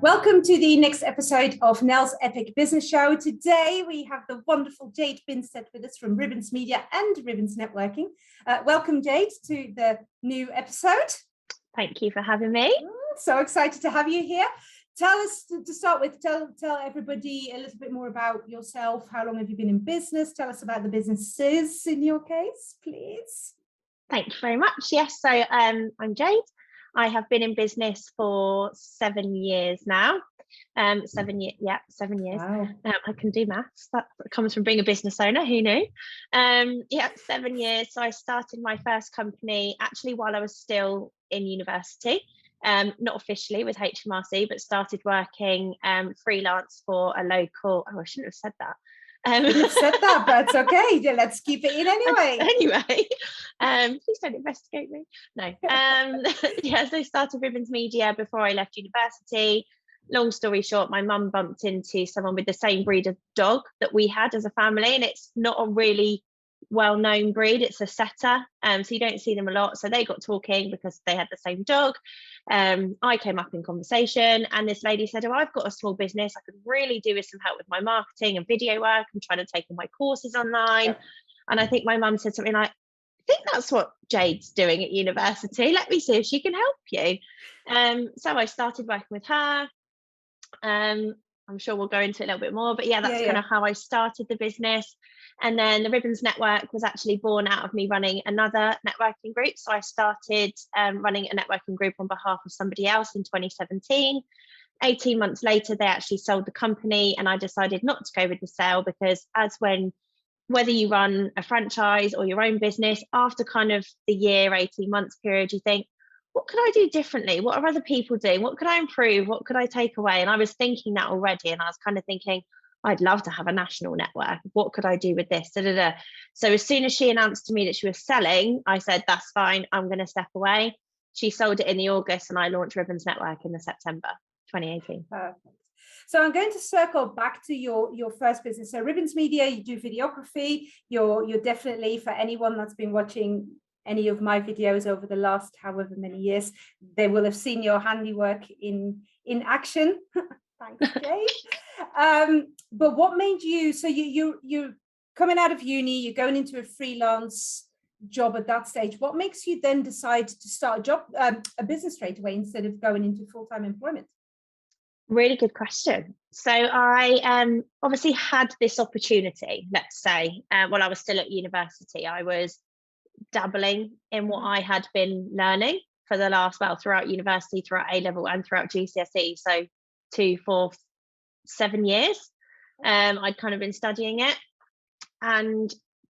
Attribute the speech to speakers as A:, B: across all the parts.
A: Welcome to the next episode of Nell's Epic Business Show. Today we have the wonderful Jade Binsted with us from Ribbons Media and Ribbons Networking. Welcome, Jade, to the new episode.
B: Thank you for having me.
A: So excited to have you here. Tell us, to start with, tell everybody a little bit more about yourself. How long have you been in business? Tell us about the businesses in your case, please.
B: Thank you very much. Yes, so I'm Jade. I have been in business for 7 years now. 7 years. Wow. I can do maths. That comes from being a business owner. Who knew? 7 years. So I started my first company actually while I was still in university. Not officially with HMRC, but started working freelance for a local. Oh, I shouldn't have said that.
A: You've said that, but it's okay. Yeah, let's keep it in anyway.
B: Please don't investigate me. No. So I started Ribbons Media before I left university. Long story short, my mum bumped into someone with the same breed of dog that we had as a family, and it's not a really well-known breed. It's a setter, so you don't see them a lot. So they got talking because they had the same dog. I came up in conversation, and this lady said, "Oh, I've got a small business. I could really do with some help with my marketing and video work. I'm trying to take all my courses online." Yeah. And I think my mum said something like, "I think that's what Jade's doing at university. Let me see if she can help you." So I started working with her. I'm sure we'll go into it a little bit more, but that's kind of how I started the business. And then the Ribbons Network was actually born out of me running another networking group. So I started running a networking group on behalf of somebody else in 2017. 18 months later, they actually sold the company, and I decided not to go with the sale because whether you run a franchise or your own business, after kind of the year, 18 months period, you think, what could I do differently? What are other people doing? What could I improve? What could I take away? And I was thinking that already. And I was kind of thinking, I'd love to have a national network. What could I do with this? So as soon as she announced to me that she was selling, I said, that's fine. I'm going to step away. She sold it in the August, and I launched Ribbons Network in the September 2018.
A: Perfect. So I'm going to circle back to your first business. So Ribbons Media, you do videography. You're definitely, for anyone that's been watching any of my videos over the last however many years, they will have seen your handiwork in action. Thanks, Jade. But what made you, so you're coming out of uni, you're going into a freelance job at that stage. What makes you then decide to start a business straight away instead of going into full-time employment?
B: Really good question. So I obviously had this opportunity, let's say, while I was still at university. I was dabbling in what I had been learning for the last, throughout university, throughout A-level and throughout GCSE. So 2, 4, 7 years. I'd kind of been studying it.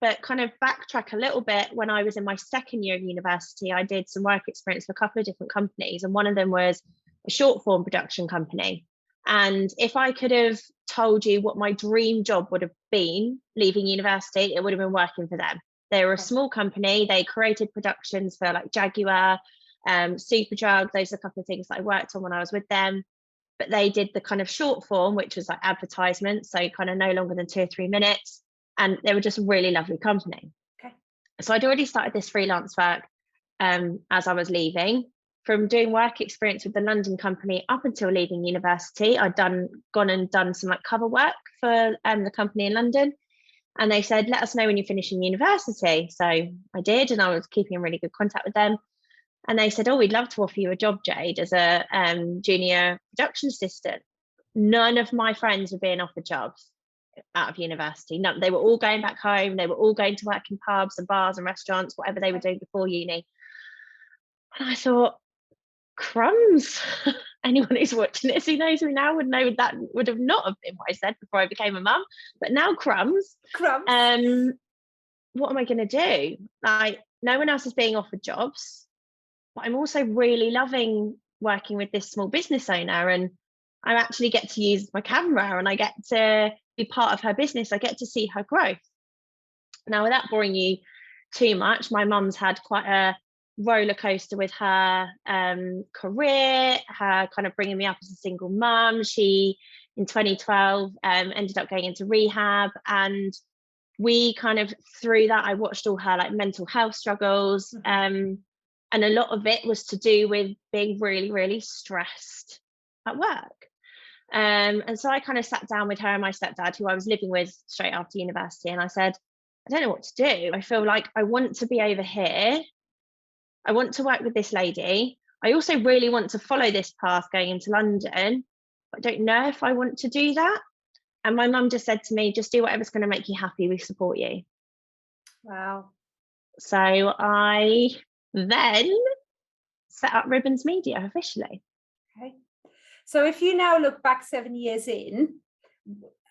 B: But kind of backtrack a little bit, when I was in my second year of university, I did some work experience for a couple of different companies. And one of them was a short form production company. And if I could have told you what my dream job would have been leaving university, it would have been working for them. They were a small company. They created productions for like Jaguar, Superdrug. Those are a couple of things that I worked on when I was with them. But they did the kind of short form, which was like advertisements, so kind of no longer than 2 or 3 minutes. And they were just a really lovely company. Okay. So I'd already started this freelance work as I was leaving. From doing work experience with the London company up until leaving university, I'd gone and done some like cover work for the company in London. And they said, let us know when you're finishing university. So I did, and I was keeping in really good contact with them. And they said, oh, we'd love to offer you a job, Jade, as a junior production assistant. None of my friends were being offered jobs out of university. No, they were all going back home. They were all going to work in pubs and bars and restaurants, whatever they were doing before uni. And I thought, crumbs. Anyone who's watching this who knows me now would know that would have not have been what I said before I became a mum. But now crumbs. What am I going to do? Like, no one else is being offered jobs. But I'm also really loving working with this small business owner, and I actually get to use my camera and I get to be part of her business. I get to see her growth. Now, without boring you too much, my mum's had quite a roller coaster with her career, her kind of bringing me up as a single mum. She, in 2012, ended up going into rehab, and we kind of, through that, I watched all her like mental health struggles. And a lot of it was to do with being really, really stressed at work. And so I kind of sat down with her and my stepdad, who I was living with straight after university, and I said, I don't know what to do. I feel like I want to be over here. I want to work with this lady. I also really want to follow this path going into London. But I don't know if I want to do that. And my mum just said to me, just do whatever's going to make you happy. We support you.
A: Wow.
B: So I then set up Ribbons Media officially.
A: Okay. So if you now look back 7 years in,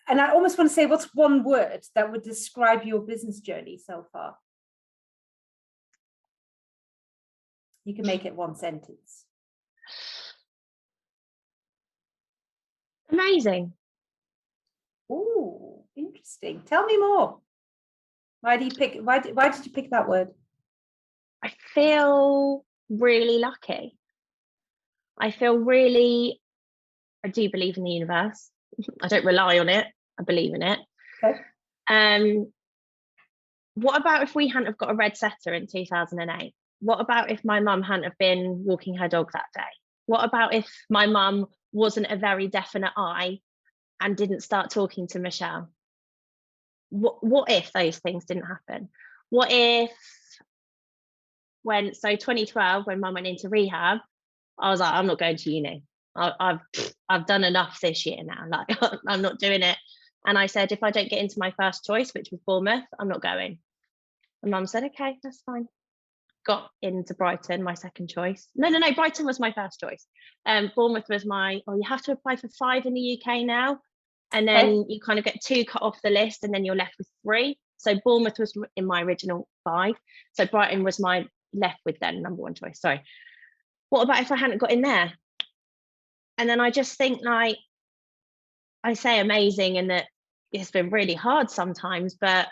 A: and I almost want to say, what's one word that would describe your business journey so far? You can make it one sentence.
B: Amazing.
A: Oh, interesting. Tell me more. Why did you pick that word?
B: I feel really lucky. I do believe in the universe. I don't rely on it. I believe in it.
A: Okay.
B: What about if we hadn't have got a red setter in 2008? What about if my mum hadn't have been walking her dog that day? What about if my mum wasn't a very definite I and didn't start talking to Michelle? What if those things didn't happen? What if 2012, when mum went into rehab, I was like, I'm not going to uni. I've done enough this year now. Like, I'm not doing it. And I said, if I don't get into my first choice, which was Bournemouth, I'm not going. And mum said, okay, that's fine. Got into Brighton, my second choice. No, Brighton was my first choice. Bournemouth was you have to apply for 5 in the UK now. And then you kind of get 2 cut off the list and then you're left with 3. So Bournemouth was in my original 5. So Brighton was my left with then number 1 choice. Sorry. What about if I hadn't got in there? And then I just think, like, I say amazing in that it's been really hard sometimes, but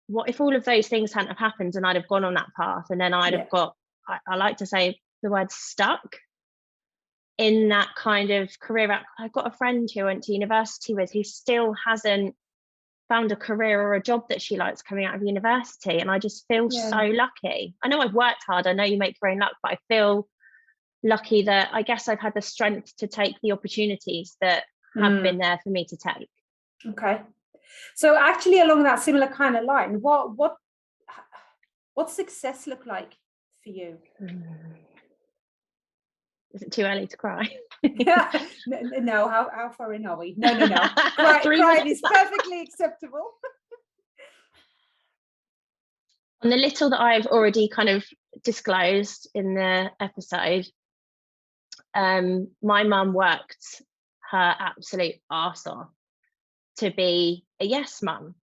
B: what if all of those things hadn't have happened and I'd have gone on that path, and then I'd have got, I like to say the word stuck in that kind of career. I've got a friend who I went to university with who still hasn't found a career or a job that she likes coming out of university. And I just feel so lucky. I know I've worked hard. I know you make your own luck, but I feel lucky that I guess I've had the strength to take the opportunities that have been there for me to take.
A: Okay. So actually along that similar kind of line, what success look like for you?
B: Is it too early to cry?
A: Yeah. No, how far in are we? No. Crying is perfectly acceptable.
B: On the little that I've already kind of disclosed in the episode, my mum worked her absolute arse off to be a yes mum.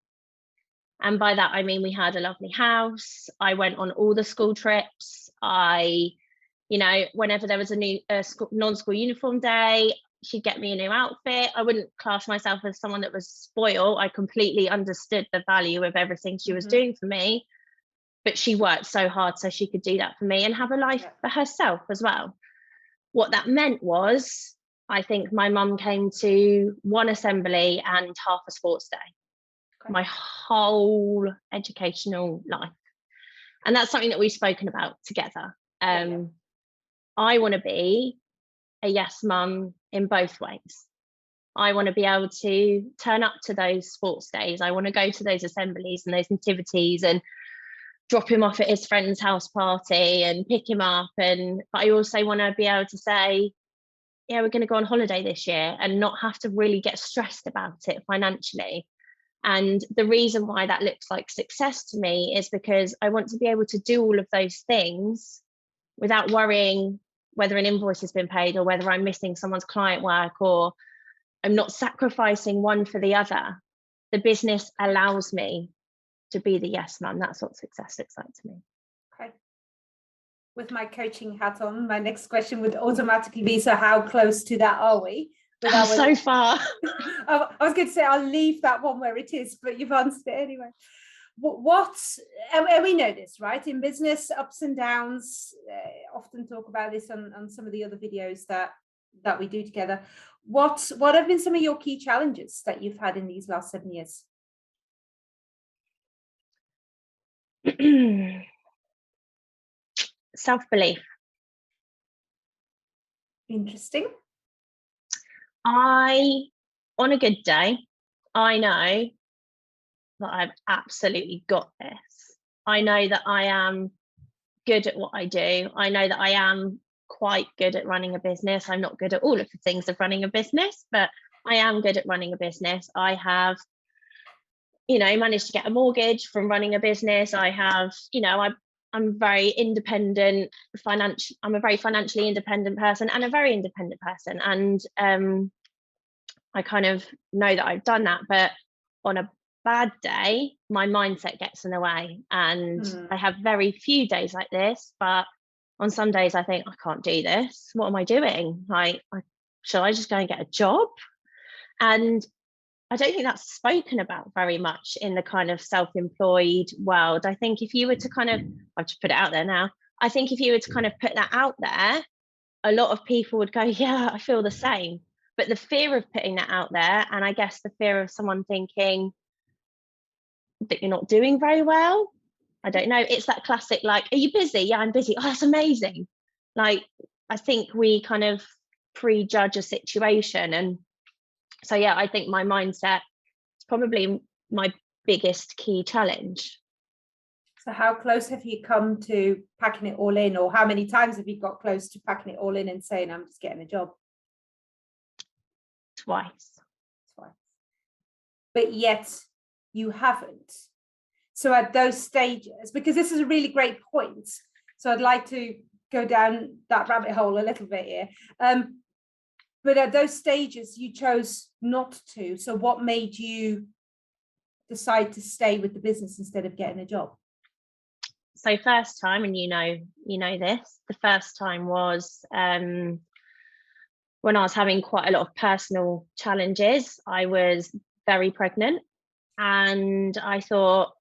B: And by that, I mean, we had a lovely house. I went on all the school trips. Whenever there was a new non-school uniform day, she'd get me a new outfit. I wouldn't class myself as someone that was spoiled. I completely understood the value of everything she was doing for me, but she worked so hard so she could do that for me and have a life for herself as well. What that meant was, I think my mum came to 1 assembly and half a sports day. My whole educational life. And that's something that we've spoken about together. I want to be a yes mum in both ways. I want to be able to turn up to those sports days. I want to go to those assemblies and those nativities and drop him off at his friend's house party and pick him up. But I also want to be able to say, yeah, we're going to go on holiday this year, and not have to really get stressed about it financially. And the reason why that looks like success to me is because I want to be able to do all of those things without worrying whether an invoice has been paid or whether I'm missing someone's client work or I'm not sacrificing one for the other. The business allows me to be the yes man. That's what success looks like to me.
A: Okay. With my coaching hat on, my next question would automatically be, so how close to that are we?
B: So far.
A: I was going to say, I'll leave that one where it is, but you've answered it anyway. And we know this, right? In business, ups and downs, often talk about this on some of the other videos that we do together. What have been some of your key challenges that you've had in these last 7 years?
B: Self-belief.
A: Interesting.
B: On a good day, I know that I've absolutely got this. I know that I am good at what I do. I know that I am quite good at running a business. I'm not good at all of the things of running a business, but I am good at running a business. I have, managed to get a mortgage from running a business. I have, I'm very independent, I'm a very financially independent person and a very independent person. And I kind of know that I've done that, but on a bad day, my mindset gets in the way. And I have very few days like this, but on some days I think, I can't do this. What am I doing? Shall I just go and get a job? And I don't think that's spoken about very much in the kind of self-employed world. I think if you were to kind of, I've just put it out there now, I think if you were to kind of put that out there, a lot of people would go, yeah, I feel the same. But the fear of putting that out there, and I guess the fear of someone thinking that you're not doing very well, I don't know. It's that classic, like, are you busy? Yeah, I'm busy. Oh, that's amazing. Like, I think we kind of prejudge a situation. And so, yeah, I think my mindset is probably my biggest key challenge.
A: So how close have you come to packing it all in, or how many times have you got close to packing it all in and saying, I'm just getting a job?
B: Twice.
A: But yet you haven't. So at those stages, because this is a really great point, so I'd like to go down that rabbit hole a little bit here. But at those stages, you chose not to. So what made you decide to stay with the business instead of getting a job?
B: So first time, and you know this, the first time was when I was having quite a lot of personal challenges. I was very pregnant and I thought,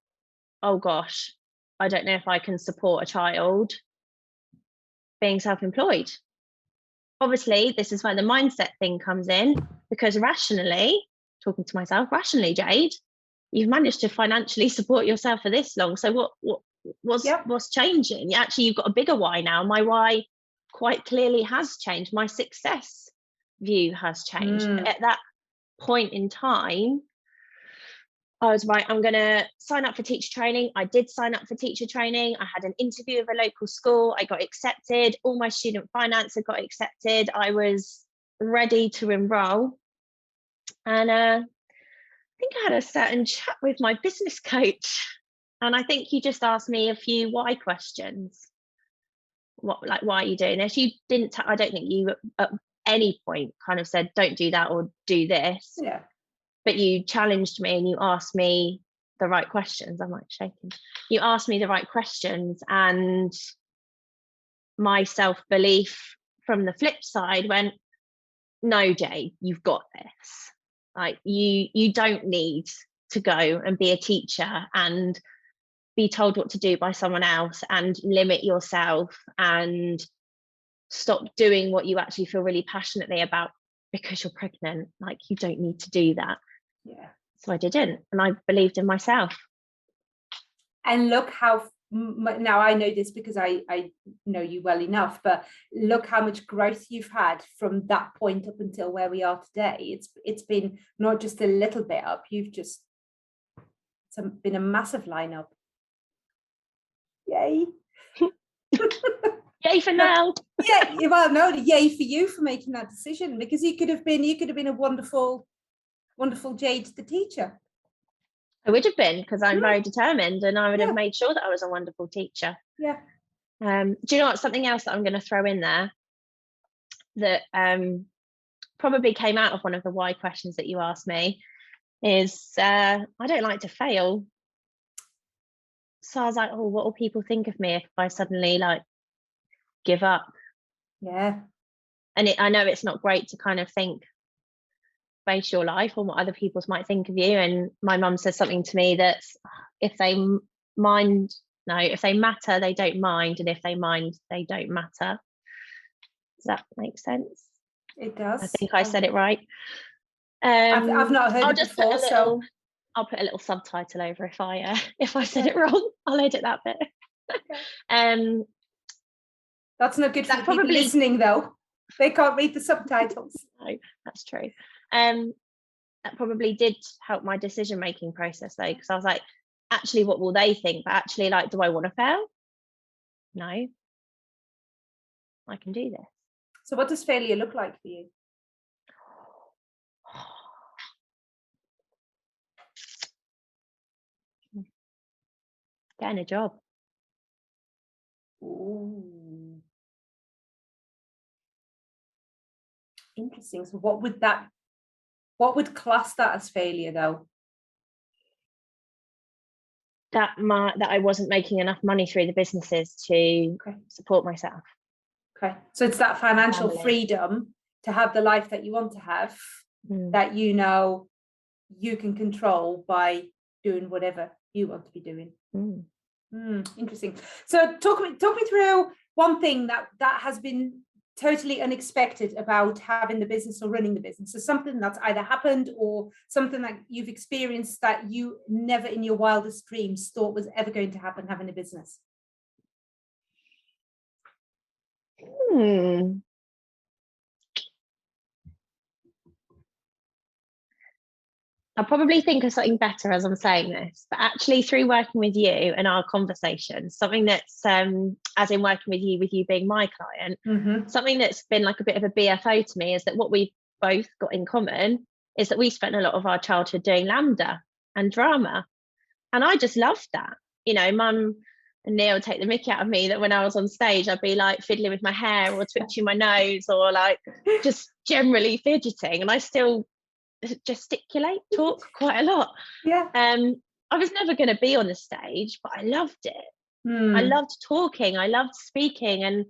B: oh gosh, I don't know if I can support a child being self-employed. Obviously, this is where the mindset thing comes in, because rationally, talking to myself, Jade, you've managed to financially support yourself for this long. So what's changing? Actually, you've got a bigger why now. My why quite clearly has changed. My success view has changed. At that point in time, I was right, I'm going to sign up for teacher training. I did sign up for teacher training. I had an interview with a local school. I got accepted. All my student finance had got accepted. I was ready to enroll. And I think I had a certain chat with my business coach. And I think he just asked me a few why questions. Why are you doing this? You didn't, I don't think you at any point kind of said, don't do that or do this.
A: Yeah.
B: But you challenged me and you asked me the right questions. I'm like shaking. You asked me the right questions, and my self-belief from the flip side went, no, Jade, you've got this. Like you don't need to go and be a teacher and be told what to do by someone else and limit yourself and stop doing what you actually feel really passionately about because you're pregnant. Like, you don't need to do that.
A: Yeah.
B: So I didn't, and I believed in myself.
A: And look how, now I know this because I know you well enough, but look how much growth you've had from that point up until where we are today. It's been not just a little bit up, it's been a massive line up. Yay.
B: Yay for now.
A: Yeah, well, no, yay for you for making that decision, because you could have been a wonderful Jade the teacher.
B: I would have been, because I'm very determined, and I would have made sure that I was a wonderful teacher.
A: Yeah.
B: Do you know what? Something else that I'm going to throw in there that probably came out of one of the why questions that you asked me is I don't like to fail. So I was like, oh, what will people think of me if I suddenly give up?
A: Yeah.
B: And I know it's not great to kind of base your life on what other people might think of you. And my mum says something to me that's, if they matter, they don't mind, and if they mind, they don't matter. Does that make sense?
A: It does.
B: I think I said it right.
A: I've not heard it before,
B: I'll put a little subtitle over if I said it wrong. I'll edit that bit.
A: Okay. That's not good for
B: probably
A: people listening, though. They can't read the subtitles.
B: No, that's true. That probably did help my decision making process though, because I was like, actually, what will they think? But actually, like, do I want to fail? No, I can do this.
A: So what does failure look like for you?
B: Getting a job.
A: Ooh. Interesting. So what would class that as failure though?
B: That I wasn't making enough money through the businesses to support myself.
A: Okay. So it's that financial
B: Family.
A: freedom to have the life that you want to have, that you know you can control by doing whatever you want to be doing. Interesting. So talk me through one thing that has been totally unexpected about having the business or running the business. So something that's either happened or something that you've experienced that you never in your wildest dreams thought was ever going to happen having a business.
B: I'll probably think of something better as I'm saying this, but actually through working with you and our conversations, something that's as in working with you being my client, something that's been like a bit of a BFO to me is that what we've both got in common is that we spent a lot of our childhood doing lambda and drama. And I just loved that. You know, Mum and Neil take the mickey out of me that when I was on stage, I'd be like fiddling with my hair or twitching my nose or like just generally fidgeting. And I still gesticulate, talk quite a lot. I was never going to be on the stage, but I loved it. I loved talking, I loved speaking,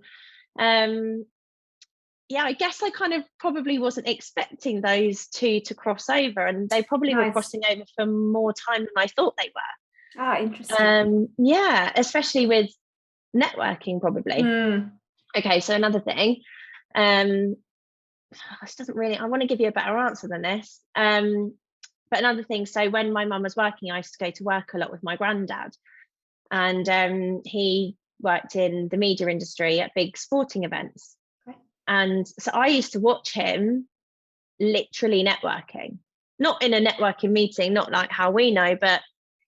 B: and I guess I kind of probably wasn't expecting those two to cross over, and they probably were crossing over for more time than I thought they were.
A: Interesting.
B: Especially with networking, probably. Okay, so another thing, this doesn't really, I want to give you a better answer than this. But another thing, so when my mum was working, I used to go to work a lot with my granddad, and he worked in the media industry at big sporting events. And so I used to watch him literally networking, not in a networking meeting, not like how we know, but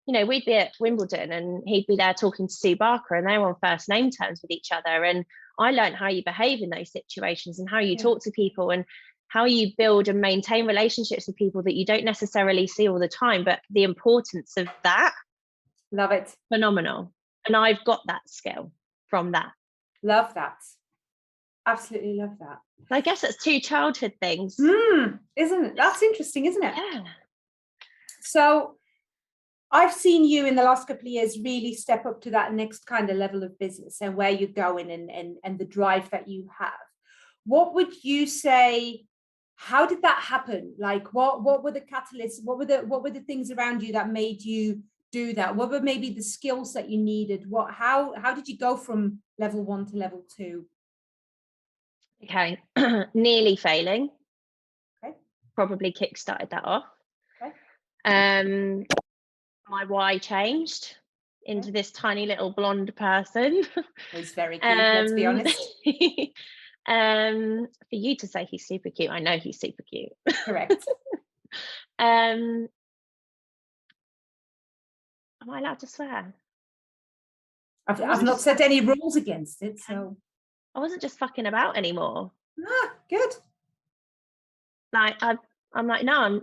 B: you know, we'd be at Wimbledon and he'd be there talking to Sue Barker and they were on first name terms with each other. And I learned how you behave in those situations and how you talk to people and how you build and maintain relationships with people that you don't necessarily see all the time, but the importance of that.
A: Love it.
B: Phenomenal. And I've got that skill from that.
A: Love that. Absolutely love that.
B: I guess that's two childhood things.
A: Isn't it? That's interesting, isn't it?
B: Yeah.
A: So I've seen you in the last couple of years really step up to that next kind of level of business and where you're going and the drive that you have. What would you say, how did that happen? Like what were the catalysts? What were the things around you that made you do that? What were maybe the skills that you needed? How did you go from level 1 to level 2?
B: Okay. Nearly failing.
A: Okay.
B: Probably kickstarted that off.
A: Okay.
B: My why changed into this tiny little blonde person.
A: He's very cute, let's be honest.
B: For you to say he's super cute, I know he's super cute.
A: Correct.
B: Am I allowed to swear?
A: I've not set any rules against it, so
B: I wasn't just fucking about anymore.
A: Good.
B: Like I'm like, no,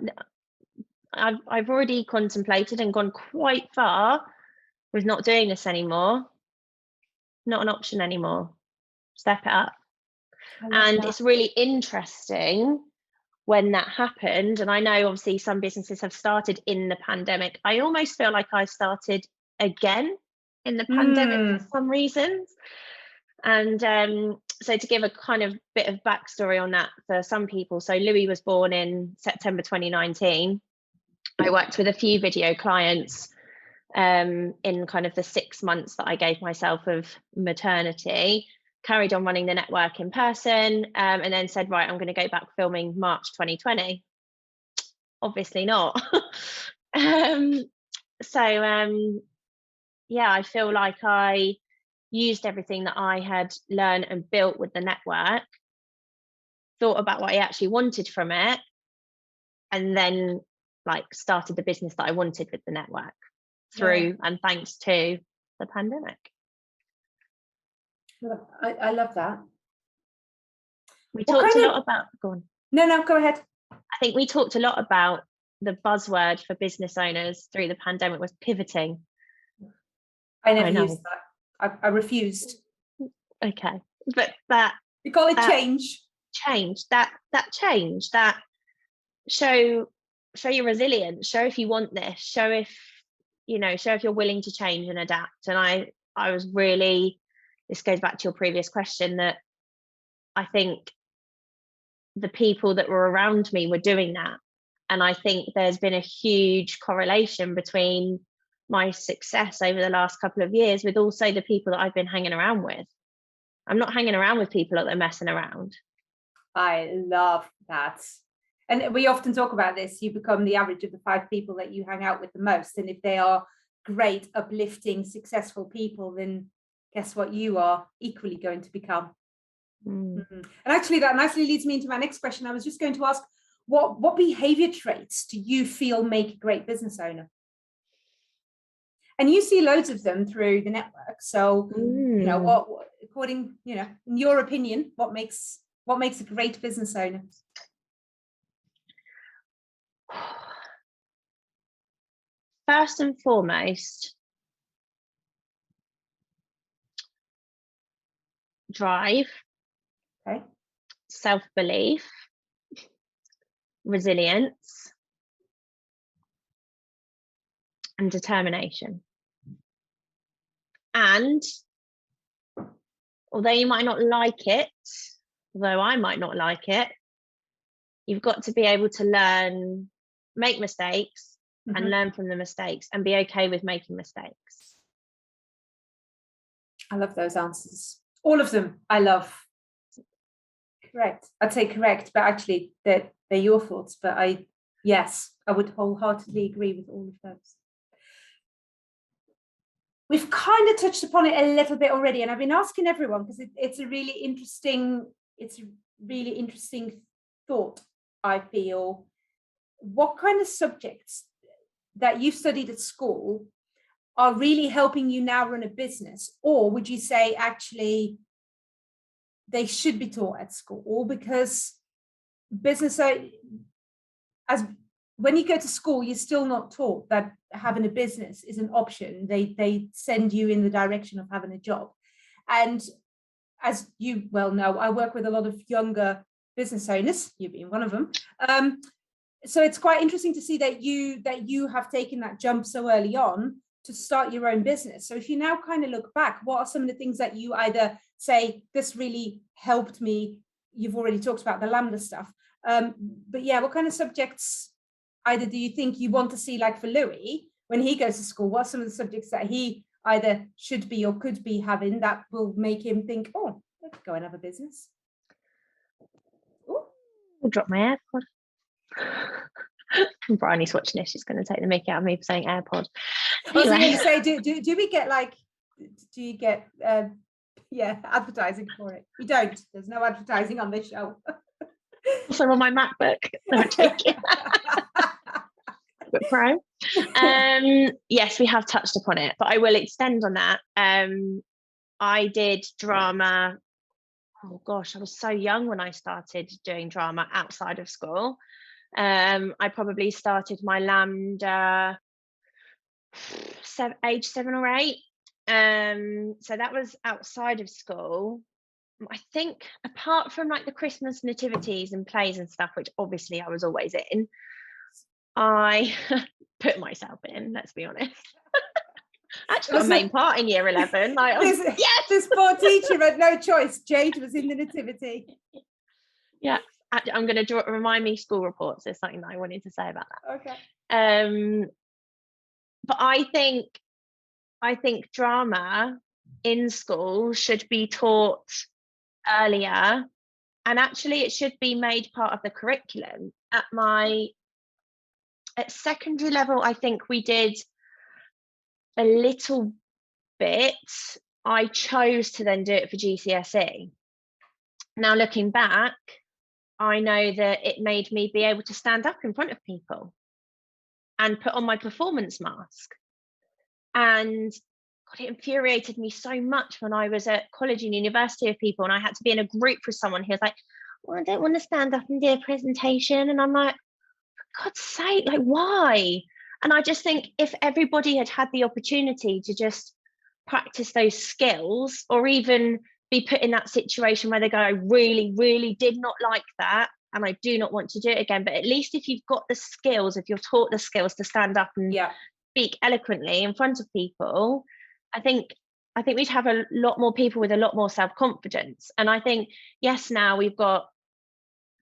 B: I've already contemplated and gone quite far with not doing this anymore. Not an option anymore. Step it up. And it's really interesting when that happened. And I know obviously some businesses have started in the pandemic. I almost feel like I started again in the pandemic for some reasons. And so to give a kind of bit of backstory on that for some people. So Louis was born in September 2019. I worked with a few video clients in kind of the 6 months that I gave myself of maternity, carried on running the network in person, and then said, right, I'm going to go back filming March 2020. Obviously not. I feel like I used everything that I had learned and built with the network thought about what I actually wanted from it, and then like started the business that I wanted with the network through and thanks to the pandemic.
A: I love that.
B: We talked a lot about, go on.
A: No, go ahead.
B: I think we talked a lot about the buzzword for business owners through the pandemic was pivoting.
A: I never used that. I refused.
B: Okay. But that,
A: we call it change.
B: That change, that show your resilience, show if you want this, show if you're willing to change and adapt. And I was really, this goes back to your previous question, that I think the people that were around me were doing that. And I think there's been a huge correlation between my success over the last couple of years with also the people that I've been hanging around with. I'm not hanging around with people that are messing around.
A: I love that. And we often talk about this. You become the average of the 5 people that you hang out with the most. And if they are great, uplifting, successful people, then guess what you are equally going to become. And actually that nicely leads me into my next question. I was just going to ask, what behavior traits do you feel make a great business owner? And you see loads of them through the network. So, what according, in your opinion, what makes a great business owner?
B: First and foremost, drive, self-belief, resilience, and determination. And although you might not like it, although I might not like it, you've got to be able to learn, make mistakes, and learn from the mistakes and be okay with making mistakes.
A: I love those answers. All of them I love. Correct. I'd say correct, but actually they're your thoughts. But I would wholeheartedly agree with all of those. We've kind of touched upon it a little bit already, and I've been asking everyone because it's a really interesting thought, I feel. What kind of subjects that you studied at school are really helping you now run a business? Or would you say actually they should be taught at school? Or because business, as when you go to school, you're still not taught that having a business is an option. They send you in the direction of having a job. And as you well know, I work with a lot of younger business owners, you being one of them. So it's quite interesting to see that you have taken that jump so early on to start your own business. So if you now kind of look back, what are some of the things that you either say, this really helped me? You've already talked about the Lambda stuff. But yeah, what kind of subjects either do you think you want to see, like for Louis, when he goes to school, what are some of the subjects that he either should be or could be having that will make him think, oh, I could go and have a business?
B: I'll drop my AirPod. Bryony's watching this. She's going to take the mickey out of me for saying AirPod.
A: I was going to say, do we get do you get advertising for it? We don't. There's no advertising on this show.
B: Also on my MacBook. No, I'm joking. MacBook Pro. Yes, we have touched upon it, but I will extend on that. I did drama. Oh gosh, I was so young when I started doing drama outside of school. I probably started my Lambda age 7 or 8. So that was outside of school. I think apart from like the Christmas nativities and plays and stuff, which obviously I was always in, I put myself in, let's be honest. Actually got a main part in year 11. Like,
A: this poor teacher had no choice. Jade was in the nativity.
B: Yeah, I'm going to remind me school reports. There's something that I wanted to say about that.
A: Okay.
B: But I think drama in school should be taught earlier, and actually it should be made part of the curriculum. At secondary level, I think we did a little bit. I chose to then do it for GCSE. Now looking back, I know that it made me be able to stand up in front of people and put on my performance mask. And God, it infuriated me so much when I was at college and university with people, and I had to be in a group with someone who was like, well, I don't want to stand up and do a presentation. And I'm like, for God's sake, like, why? And I just think if everybody had had the opportunity to just practice those skills, or even be put in that situation where they go, I really, really did not like that, and I do not want to do it again. But at least if you've got the skills, if you're taught the skills to stand up and speak eloquently in front of people, I think we'd have a lot more people with a lot more self-confidence. And I think, yes, now we've got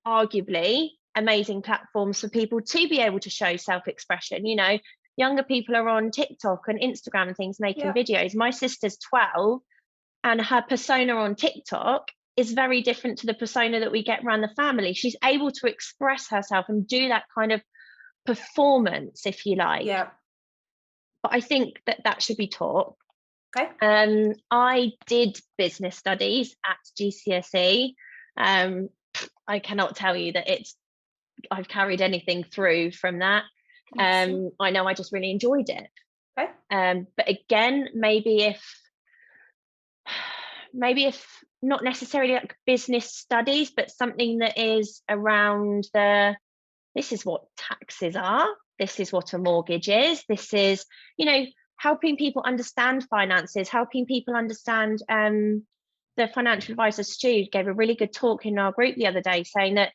B: arguably amazing platforms for people to be able to show self-expression. You know, younger people are on TikTok and Instagram and things, making videos. My sister's 12, and her persona on TikTok is very different to the persona that we get around the family. She's able to express herself and do that kind of performance, if you like. But I think that should be taught. I did business studies at GCSE. I cannot tell you that I've carried anything through from that. I know I just really enjoyed it. But again, maybe if not necessarily like business studies, but something that is around this is what taxes are, this is what a mortgage is, this is, you know, helping people understand finances, helping people understand. The financial advisor Stu gave a really good talk in our group the other day, saying that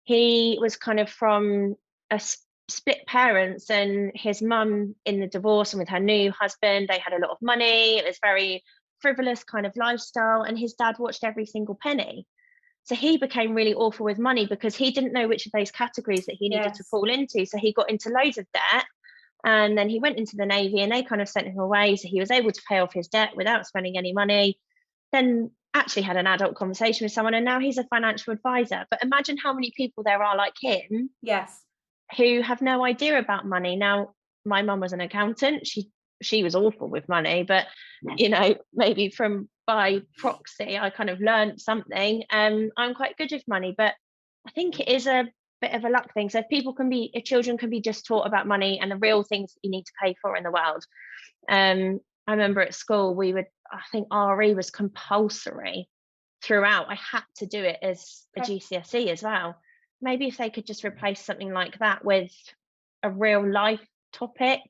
B: he was kind of from a split parents, and his mum in the divorce and with her new husband, they had a lot of money. It was very frivolous kind of lifestyle, and his dad watched every single penny. So he became really awful with money because he didn't know which of those categories that he needed to fall into. So he got into loads of debt, and then he went into the Navy, and they kind of sent him away. So he was able to pay off his debt without spending any money. Then actually had an adult conversation with someone, and now he's a financial advisor. But imagine how many people there are like him, who have no idea about money. Now, my mum was an accountant. She was awful with money, but you know, maybe by proxy, I kind of learned something. I'm quite good with money, but I think it is a bit of a luck thing. So if children can be just taught about money and the real things that you need to pay for in the world. I remember at school, I think RE was compulsory throughout. I had to do it as a GCSE as well. Maybe if they could just replace something like that with a real life topic.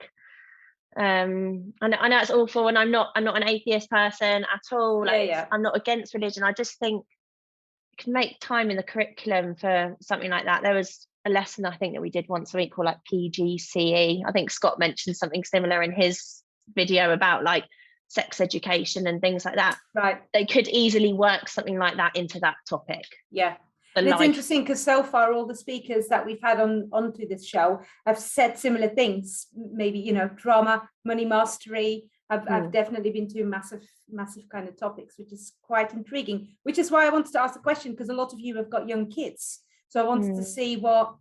B: I know it's awful, and I'm not an atheist person at all. I'm not against religion. I just think you can make time in the curriculum for something like that. There was a lesson I think that we did once a week called like PGCE. I think Scott mentioned something similar in his video about like sex education and things like that. They could easily work something like that into that topic.
A: And it's interesting because so far all the speakers that we've had onto this show have said similar things. Maybe, you know, drama, money mastery. I've definitely been to massive kind of topics, which is quite intriguing, which is why I wanted to ask the question, because a lot of you have got young kids. So I wanted to see what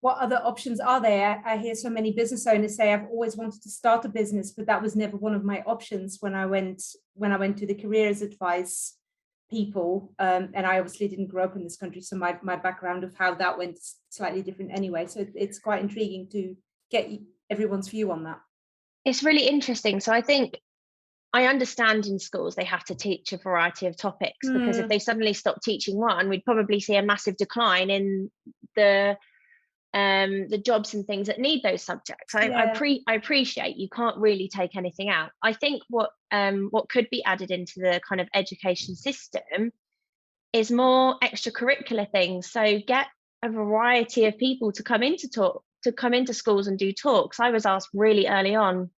A: other options are there. I hear so many business owners say, I've always wanted to start a business, but that was never one of my options when I went to the careers advice people. And I obviously didn't grow up in this country, so my background of how that went is slightly different anyway. So it's quite intriguing to get everyone's view on that.
B: It's really interesting. So I think I understand in schools they have to teach a variety of topics, because if they suddenly stop teaching one, we'd probably see a massive decline in the jobs and things that need those subjects. I appreciate you can't really take anything out. I think what could be added into the kind of education system is more extracurricular things. So get a variety of people to come into schools and do talks. I was asked really early on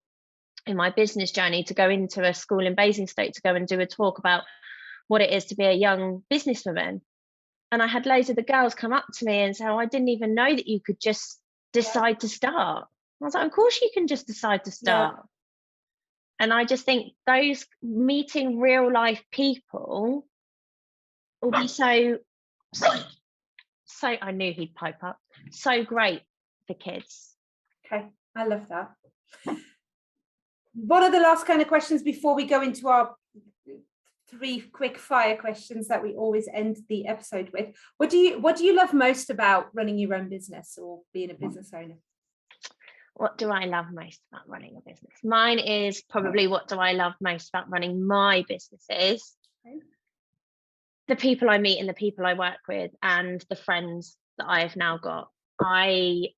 B: in my business journey to go into a school in Basingstoke to go and do a talk about what it is to be a young businesswoman. And I had loads of the girls come up to me and say, oh, I didn't even know that you could just decide to start. I was like, of course you can just decide to start. And I just think those meeting real life people will be so I knew he'd pipe up. So great for kids.
A: Okay, I love that. What are the last kind of questions before we go into our 3 quick fire questions that we always end the episode with. What do you love most about running your own business or being a business owner?
B: What do I love most about running a business? Mine is probably, what do I love most about running my businesses?
A: Okay.
B: The people I meet and the people I work with and the friends that I have now got. I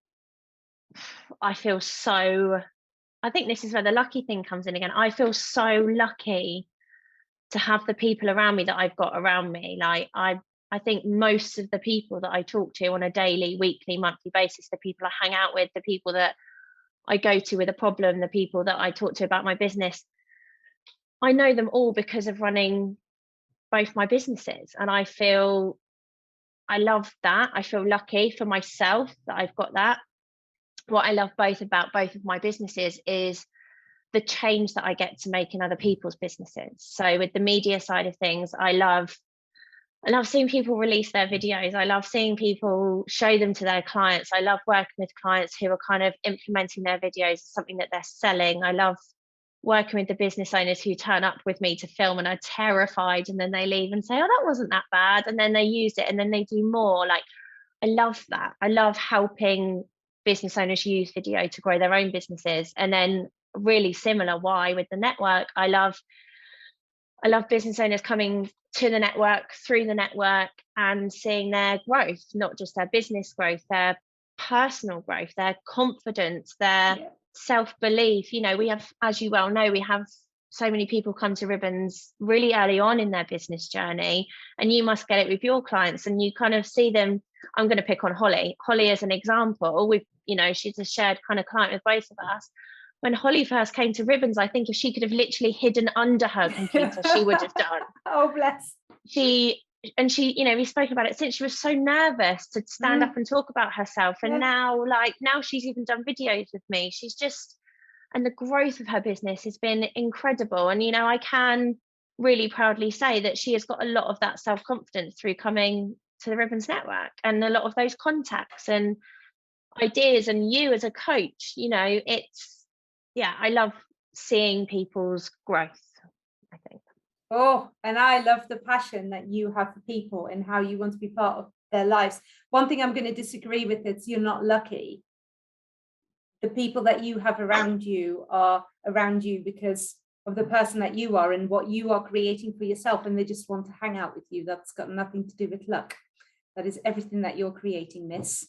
B: feel so, I think this is where the lucky thing comes in again. I feel so lucky to have the people around me that I've got around me. Like I think most of the people that I talk to on a daily, weekly, monthly basis, the people I hang out with, the people that I go to with a problem, the people that I talk to about my business, I know them all because of running both my businesses. And I love that. I feel lucky for myself that I've got that. What I love about both of my businesses is the change that I get to make in other people's businesses. So with the media side of things, I love seeing people release their videos. I love seeing people show them to their clients. I love working with clients who are kind of implementing their videos as something that they're selling. I love working with the business owners who turn up with me to film and are terrified, and then they leave and say, oh, that wasn't that bad. And then they use it and then they do more. Like, I love that. I love helping business owners use video to grow their own businesses. And then really similar why with the network, I love business owners coming to the network, through the network, and seeing their growth, not just their business growth, their personal growth, their confidence, their self-belief. You know, we have, as you well know, we have so many people come to Ribbons really early on in their business journey, and you must get it with your clients, and you kind of see them. I'm going to pick on Holly as an example. She's a shared kind of client with both of us. When Holly first came to Ribbons, I think if she could have literally hidden under her computer, she would have done.
A: Oh, bless.
B: We spoke about it since she was so nervous to stand up and talk about herself. And now she's even done videos with me. And the growth of her business has been incredible. And, I can really proudly say that she has got a lot of that self-confidence through coming to the Ribbons Network, and a lot of those contacts and ideas, and you as a coach, I love seeing people's growth, I think.
A: Oh, and I love the passion that you have for people and how you want to be part of their lives. One thing I'm going to disagree with is you're not lucky. The people that you have around you are around you because of the person that you are and what you are creating for yourself, and they just want to hang out with you. That's got nothing to do with luck. That is everything that you're creating, miss.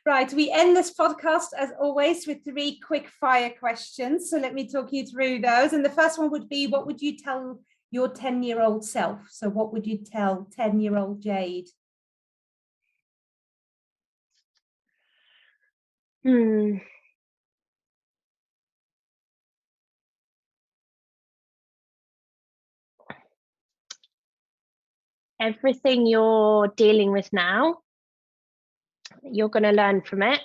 A: Right, we end this podcast as always with 3 quick fire questions. So let me talk you through those. And the first one would be, what would you tell your 10-year-old self? So what would you tell 10-year-old Jade?
B: Everything you're dealing with now, you're going to learn from it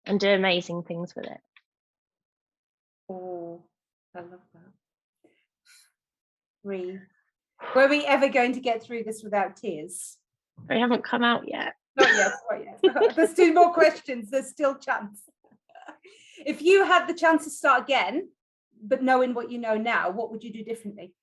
B: and do amazing things with it.
A: Oh, I love that. 3. Were we ever going to get through this without tears?
B: We haven't come out yet.
A: Not yet. There's 2 more questions. There's still chance. If you had the chance to start again, but knowing what you know now, what would you do differently?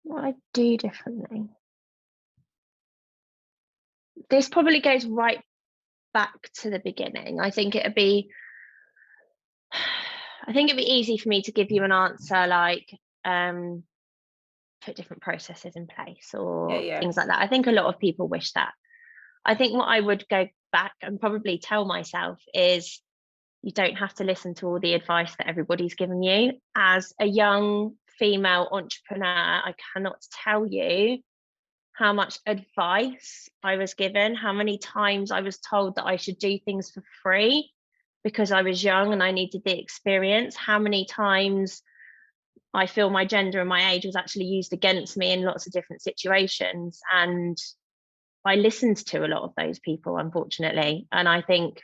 B: What I do differently. This probably goes right back to the beginning. I think it'd be easy for me to give you an answer like put different processes in place or things like that. I think a lot of people wish that. I think what I would go back and probably tell myself is, you don't have to listen to all the advice that everybody's giving you. As a young female entrepreneur, I cannot tell you how much advice I was given, how many times I was told that I should do things for free because I was young and I needed the experience, how many times I feel my gender and my age was actually used against me in lots of different situations. And I listened to a lot of those people, unfortunately. And I think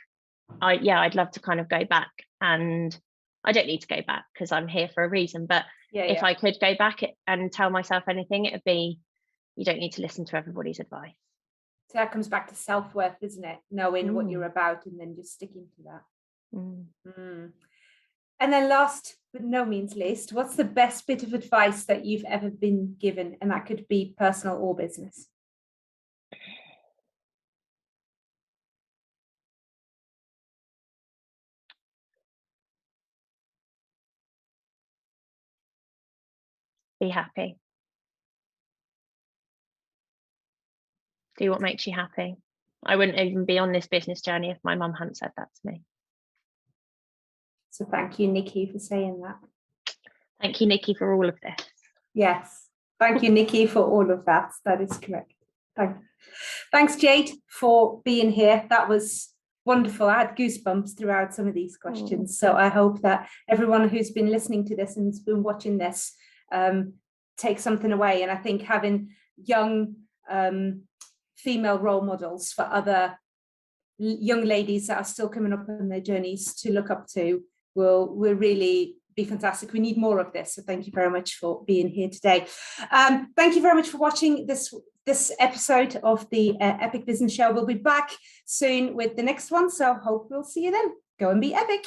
B: I'd love to kind of go back, and I don't need to go back because I'm here for a reason, but if I could go back and tell myself anything, it would be, you don't need to listen to everybody's advice.
A: So that comes back to self-worth, isn't it? Knowing what you're about and then just sticking to that. And then last but no means least, what's the best bit of advice that you've ever been given? And that could be personal or business.
B: Be happy. Do what makes you happy. I wouldn't even be on this business journey if my mum hadn't said that to me.
A: So thank you, Nikki, for saying that.
B: Thank you, Nikki, for all of this.
A: Yes. Thank you, Nikki, for all of that. That is correct. Thanks, Jade, for being here. That was wonderful. I had goosebumps throughout some of these questions. So I hope that everyone who's been listening to this and has been watching this takes something away. And I think having young female role models for other young ladies that are still coming up on their journeys to look up to will really be fantastic. We need more of this. So thank you very much for being here today. Thank you very much for watching this episode of the Epic Business Show. We'll be back soon with the next one. So hope we'll see you then. Go and be epic.